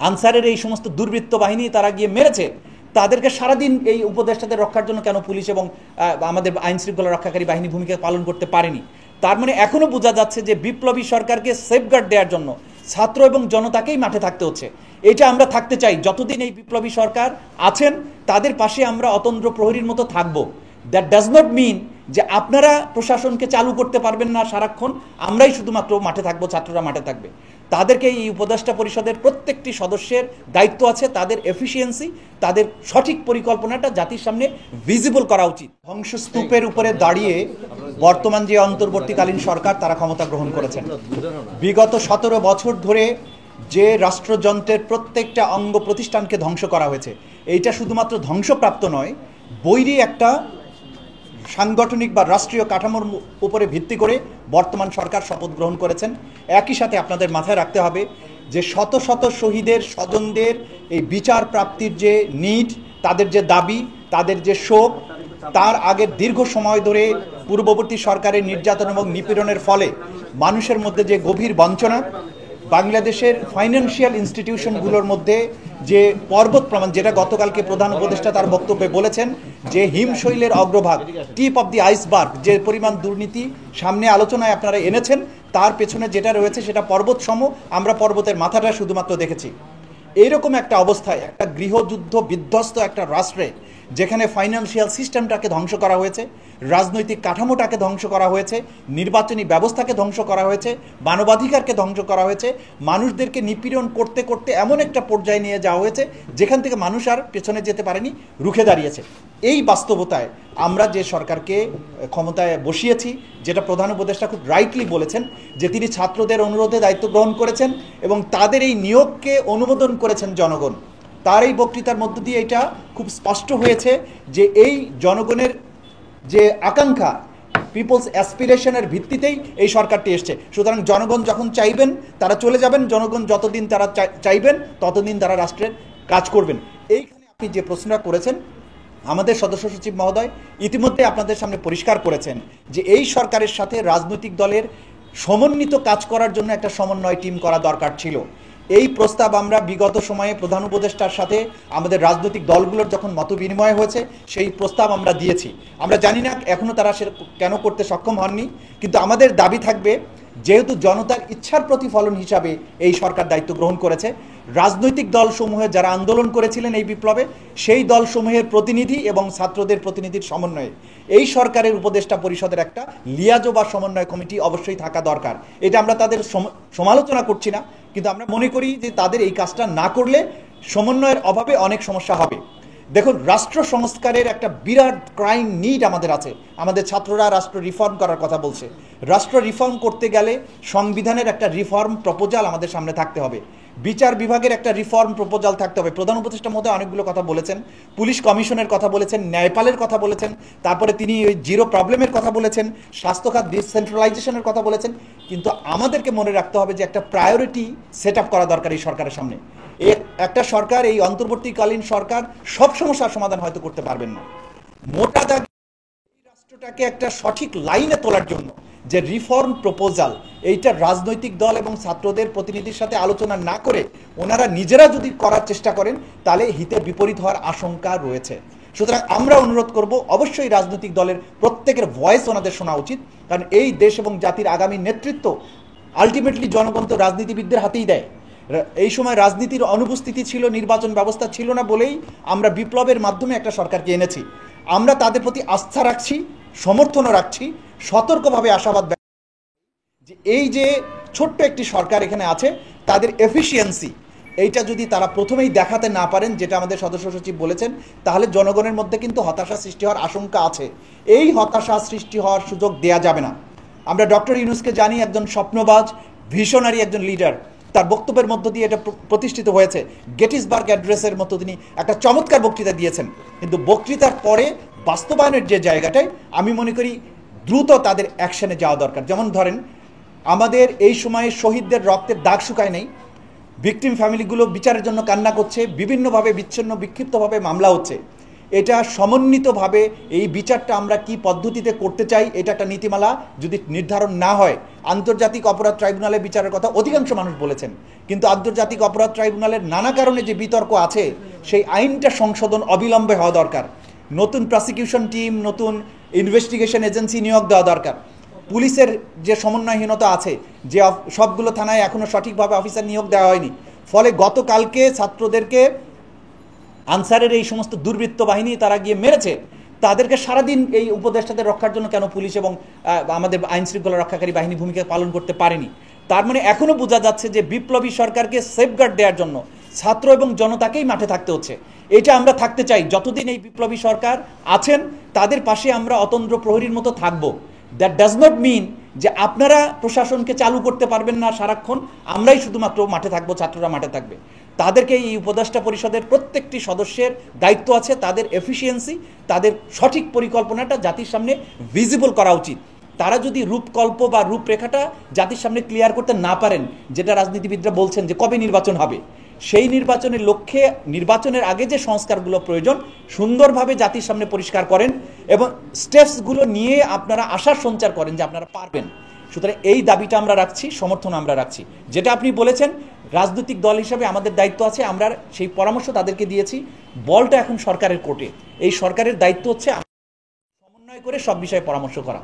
আনসারের এই সমস্ত দুর্বৃত্ত বাহিনী তারা গিয়ে মেরেছে, তাদেরকে সারাদিন এই উপদেষ্টাদের রক্ষার জন্য কেন পুলিশ এবং আমাদের আইন শৃঙ্খলা রক্ষাকারী বাহিনী ভূমিকা পালন করতে পারেনি? তার মানে এখনো বোঝা যাচ্ছে যে বিপ্লবী সরকারকে সেফগার্ড দেওয়ার জন্য ছাত্র এবং জনতাকেই মাঠে থাকতে হচ্ছে। এটা আমরা থাকতে চাই, যতদিন এই বিপ্লবী সরকার আছেন তাদের পাশে আমরা অতন্দ্র প্রহরীর মতো থাকবো। দ্যাট ডাজ নট মিন যে আপনারা প্রশাসনকে চালু করতে পারবেন না সারাক্ষণ, আমরাই শুধুমাত্র মাঠে থাকবো, ছাত্ররা মাঠে থাকবে। তাদেরকে এই উপদেষ্টা পরিষদের প্রত্যেকটি সদস্যের দায়িত্ব আছে তাদের এফিসিয়েন্সি, তাদের সঠিক পরিকল্পনাটা জাতির সামনে ভিজিবল করা উচিত। ধ্বংসস্তূপের উপরে দাঁড়িয়ে বর্তমান যে অন্তর্বর্তীকালীন সরকার তারা ক্ষমতা গ্রহণ করেছেন। বিগত 17 বছর ধরে যে রাষ্ট্রযন্ত্রের প্রত্যেকটা অঙ্গ প্রতিষ্ঠানকে ধ্বংস করা হয়েছে, এইটা শুধুমাত্র ধ্বংসপ্রাপ্ত নয়, বৈরী একটা সাংগঠনিক বা রাষ্ট্রীয় কাঠামোর উপরে ভিত্তি করে বর্তমান সরকার শপথ গ্রহণ করেছেন। একই সাথে আপনাদের মাথায় রাখতে হবে যে শত শত শহীদের স্বজনদের এই বিচার প্রাপ্তির যে নিড, তাদের যে দাবি, তাদের যে শোক, তার আগের দীর্ঘ সময় ধরে পূর্ববর্তী সরকারের নির্যাতন এবং নিপীড়নের ফলে মানুষের মধ্যে যে গভীর বঞ্চনা, বাংলাদেশের ফাইন্যান্সিয়াল ইনস্টিটিউশনগুলোর মধ্যে যে পর্বত প্রমাণ, যেটা গতকালকে প্রধান উপদেষ্টা তার বক্তব্যে বলেছেন যে হিমশৈলের অগ্রভাগ, টিপ অফ দি আইসবার্গ, যে পরিমাণ দুর্নীতি সামনে আলোচনায় আপনারা এনেছেন, তার পেছনে যেটা রয়েছে সেটা পর্বত সম। আমরা পর্বতের মাথাটা শুধুমাত্র দেখেছি। এইরকম একটা অবস্থায় একটা গৃহযুদ্ধ বিধ্বস্ত একটা রাষ্ট্রে, যেখানে ফাইন্যান্সিয়াল সিস্টেমটাকে ধ্বংস করা হয়েছে, রাজনৈতিক কাঠামোটাকে ধ্বংস করা হয়েছে, নির্বাচনী ব্যবস্থাকে ধ্বংস করা হয়েছে, মানবাধিকারকে ধ্বংস করা হয়েছে, মানুষদেরকে নিপীড়ন করতে করতে এমন একটা পর্যায়ে নিয়ে যাওয়া হয়েছে যেখান থেকে মানুষ আর পেছনে যেতে পারেনি, রুখে দাঁড়িয়েছে। এই বাস্তবতায় আমরা যে সরকারকে ক্ষমতায় বসিয়েছি, যেটা প্রধান উপদেষ্টা খুব রাইটলি বলেছেন যে তিনি ছাত্রদের অনুরোধে দায়িত্ব গ্রহণ করেছেন এবং তাদের এই নিয়োগকে অনুমোদন করেছেন জনগণ। তার এই বক্তৃতার মধ্য দিয়ে এটা খুব স্পষ্ট হয়েছে যে এই জনগণের যে আকাঙ্ক্ষা, পিপলস অ্যাসপিরেশনের ভিত্তিতেই এই সরকারটি এসছে। সুতরাং জনগণ যখন চাইবেন তারা চলে যাবেন, জনগণ যতদিন তারা চাইবেন ততদিন তারা রাষ্ট্রের কাজ করবেন। এইখানে আপনি যে প্রশ্নটা করেছেন, আমাদের সদস্য সচিব মহোদয় ইতিমধ্যে আপনাদের সামনে পরিষ্কার করেছেন যে এই সরকারের সাথে রাজনৈতিক দলের সমন্বিত কাজ করার জন্য একটা সমন্বয় টিম করা দরকার ছিল। এই প্রস্তাব আমরা বিগত সময়ে প্রধান উপদেষ্টার সাথে আমাদের রাজনৈতিক দলগুলোর যখন মত বিনিময় হয়েছে, সেই প্রস্তাব আমরা দিয়েছি। আমরা জানি না এখনও তারা সে কেন করতে সক্ষম হননি, কিন্তু আমাদের দাবি থাকবে, যেহেতু জনতার ইচ্ছার প্রতিফলন হিসাবে এই সরকার দায়িত্ব গ্রহণ করেছে, রাজনৈতিক দলসমূহে যারা আন্দোলন করেছিলেন এই বিপ্লবে, সেই দলসমূহের প্রতিনিধি এবং ছাত্রদের প্রতিনিধির সমন্বয়ে এই সরকারের উপদেষ্টা পরিষদের একটা লিয়াজো বা সমন্বয় কমিটি অবশ্যই থাকা দরকার। এটা আমরা তাদের সমালোচনা করছি না, কিন্তু আমরা মনে করি যে তাদের এই কাজটা না করলে সমন্বয়ের অভাবে অনেক সমস্যা হবে। দেখুন, রাষ্ট্র সংস্কারের একটা বিরাট ক্রাইম নিড আমাদের আছে। আমাদের ছাত্ররা রাষ্ট্র রিফর্ম করার কথা বলছে। রাষ্ট্র রিফর্ম করতে গেলে সংবিধানের একটা রিফর্ম প্রপোজাল আমাদের সামনে থাকতে হবে, বিচার বিভাগের একটা রিফর্ম প্রপোজাল থাকতে হবে। প্রধান উপদেষ্টার মধ্যে অনেকগুলো কথা বলেছেন, পুলিশ কমিশনের কথা বলেছেন, ন্যায়পালের কথা বলেছেন, তারপরে তিনি ওই জিরো প্রবলেমের কথা বলেছেন, স্বাস্থ্যখাত ডিসেন্ট্রালাইজেশনের কথা বলেছেন। কিন্তু আমাদেরকে মনে রাখতে হবে যে একটা প্রায়োরিটি সেট আপ করা দরকার এই সরকারের সামনে। একটা সরকার, এই অন্তর্বর্তীকালীন সরকার সব সমস্যার সমাধান হয়তো করতে পারবেন না। মোটা দাগে রাষ্ট্রটাকে একটা সঠিক লাইনে তোলার জন্য যে রিফর্ম প্রপোজাল, এইটা রাজনৈতিক দল এবং ছাত্রদের প্রতিনিধির সাথে আলোচনা না করে ওনারা নিজেরা যদি করার চেষ্টা করেন, তাহলে হিতে বিপরীত হওয়ার আশঙ্কা রয়েছে। সুতরাং আমরা অনুরোধ করব, অবশ্যই রাজনৈতিক দলের প্রত্যেকের ভয়েস ওনাদের শোনা উচিত, কারণ এই দেশ এবং জাতির আগামী নেতৃত্ব আলটিমেটলি জনগণ তো রাজনীতিবিদদের হাতেই দেয়। এই সময় রাজনীতির অনুপস্থিতি ছিল, নির্বাচন ব্যবস্থা ছিল না বলেই আমরা বিপ্লবের মাধ্যমে একটা সরকারকে এনেছি। আমরা তাদের প্রতি আস্থা রাখছি, সমর্থনও রাখছি, সতর্কভাবে আশাবাদ যে এই যে ছোট্ট একটি সরকার এখানে আছে, তাদের এফিসিয়েন্সি এইটা যদি তারা প্রথমেই দেখাতে না পারেন, যেটা আমাদের সদস্য সচিব বলেছেন, তাহলে জনগণের মধ্যে কিন্তু হতাশা সৃষ্টি হওয়ার আশঙ্কা আছে। এই হতাশা সৃষ্টি হওয়ার সুযোগ দেয়া যাবে না। আমরা ডক্টর ইউনূসকে জানি একজন স্বপ্নবাজ, ভিশনারি একজন লিডার। তার বক্তব্যের মধ্য দিয়ে এটা প্রতিষ্ঠিত হয়েছে। গেটিসবার্গ অ্যাড্রেসের মতো তিনি একটা চমৎকার বক্তৃতা দিয়েছেন, কিন্তু বক্তৃতার পরে বাস্তবায়নের যে জায়গাটায় আমি মনে করি দ্রুত তাদের অ্যাকশনে যাওয়া দরকার। যেমন ধরেন, আমাদের এই সময়ে শহীদদের রক্তের দাগ শুকায় নেই, ভিকটিম ফ্যামিলিগুলো বিচারের জন্য কান্না করছে, বিভিন্নভাবে বিচ্ছিন্ন বিক্ষিপ্তভাবে মামলা হচ্ছে। এটা সমন্বিতভাবে এই বিচারটা আমরা কি পদ্ধতিতে করতে চাই, এটা একটা নীতিমালা যদি নির্ধারণ না হয়, আন্তর্জাতিক অপরাধ ট্রাইব্যুনালের বিচারের কথা অধিকাংশ মানুষ বলেছেন, কিন্তু আন্তর্জাতিক অপরাধ ট্রাইব্যুনালের নানা কারণে যে বিতর্ক আছে সেই আইনটা সংশোধন অবিলম্বে হওয়া দরকার। নতুন প্রসিকিউশন টিম, নতুন ইনভেস্টিগেশন এজেন্সি নিয়োগ দেওয়া দরকার। পুলিশের যে সমন্বয়হীনতা আছে, যে সবগুলো থানায় এখনও সঠিকভাবে অফিসার নিয়োগ দেওয়া হয়নি, ফলে গতকালকে ছাত্রদেরকে আনসারের এই সমস্ত দুর্বৃত্ত বাহিনী তারা গিয়ে মেরেছে, তাদেরকে সারাদিন এই উপদেষ্টাদের রক্ষার জন্য কেন পুলিশ এবং আমাদের আইন শৃঙ্খলা রক্ষাকারী বাহিনী ভূমিকা পালন করতে পারেনি। তার মানে এখনও বোঝা যাচ্ছে যে বিপ্লবী সরকারকে সেফগার্ড দেওয়ার জন্য ছাত্র এবং জনতাকেই মাঠে থাকতে হচ্ছে। এটা আমরা থাকতে চাই, যতদিন এই বিপ্লবী সরকার আছেন তাদের পাশে আমরা অতন্দ্র প্রহরীর মতো থাকব। দ্যাট ডাজ নট মিন যে আপনারা প্রশাসনকে চালু করতে পারবেন না সারাক্ষণ, আমরাই শুধুমাত্র মাঠে থাকবো, ছাত্ররা মাঠে থাকবে। তাদেরকে এই উপদেষ্টা পরিষদের প্রত্যেকটি সদস্যের দায়িত্ব আছে তাদের এফিসিয়েন্সি, তাদের সঠিক পরিকল্পনাটা জাতির সামনে ভিজিবল করা উচিত। তারা যদি রূপকল্প বা রূপরেখাটা জাতির সামনে ক্লিয়ার করতে না পারেন, যেটা রাজনীতিবিদরা বলছেন যে কবে নির্বাচন হবে, সেই নির্বাচনের লক্ষ্যে নির্বাচনের আগে যে সংস্কারগুলো প্রয়োজন সুন্দরভাবে জাতির সামনে পরিষ্কার করেন এবং স্টেপসগুলো নিয়ে আপনারা আশার সঞ্চার করেন যে আপনারা পারবেন। সুতরাং এই দাবিটা আমরা রাখছি, সমর্থন আমরা রাখছি। যেটা আপনি বলেছেন, রাজনৈতিক দল হিসাবে আমাদের দায়িত্ব আছে, আমরা সেই পরামর্শ তাদেরকে দিয়েছি। বলটা এখন সরকারের কোর্টে, এই সরকারের দায়িত্ব হচ্ছে সমন্বয় করে সব বিষয়ে পরামর্শ করা।